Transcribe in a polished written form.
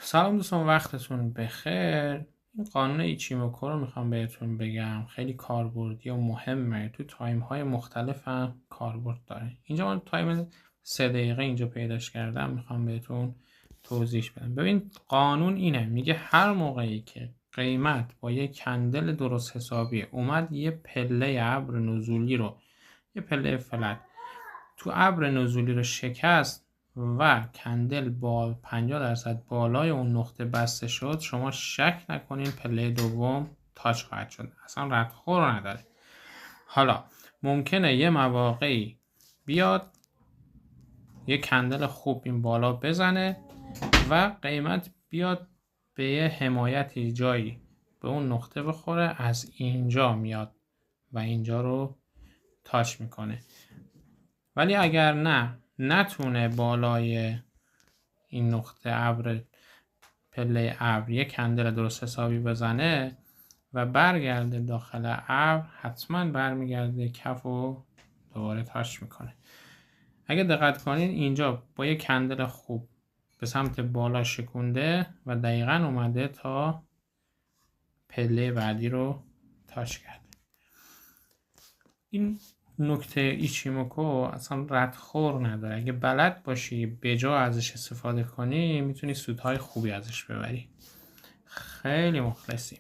سلام دوستان، وقتتون بخیر. این قانون ایچیموکو رو میخوام بهتون بگم، خیلی کاربردی و مهمه. تو تایم های مختلف هم کاربرد داره. اینجا من تایم 3 دقیقه اینجا پیداش کردم، میخوام بهتون توضیح بدم. ببین قانون اینه، میگه هر موقعی که قیمت با یه کندل درست حسابی اومد یه پله ابر نزولی رو، یه پله فلت تو ابر نزولی رو شکست و کندل با 50% بالای اون نقطه بسته شد، شما شک نکنین پله دوم تاچ خواهد شد، اصلا ردخور نداره. حالا ممکنه یه مواقعی بیاد یه کندل خوب این بالا بزنه و قیمت بیاد به یه حمایتی جایی به اون نقطه بخوره، از اینجا میاد و اینجا رو تاچ میکنه. ولی اگر نتونه بالای این نقطه ابر، پله ابر، یک کندل درست حسابی بزنه و برگرده داخل ابر، حتما برمیگرده کف و دوباره تاچ میکنه. اگه دقت کنین اینجا با یک کندل خوب به سمت بالا شکونده و دقیقا اومده تا پله بعدی رو تاچ کرده. این نکته ایچیموکو اصلا ردخور نداره. اگه بلد باشی به جا ازش استفاده کنی، میتونی سودهای خوبی ازش ببری. خیلی مخلصیم.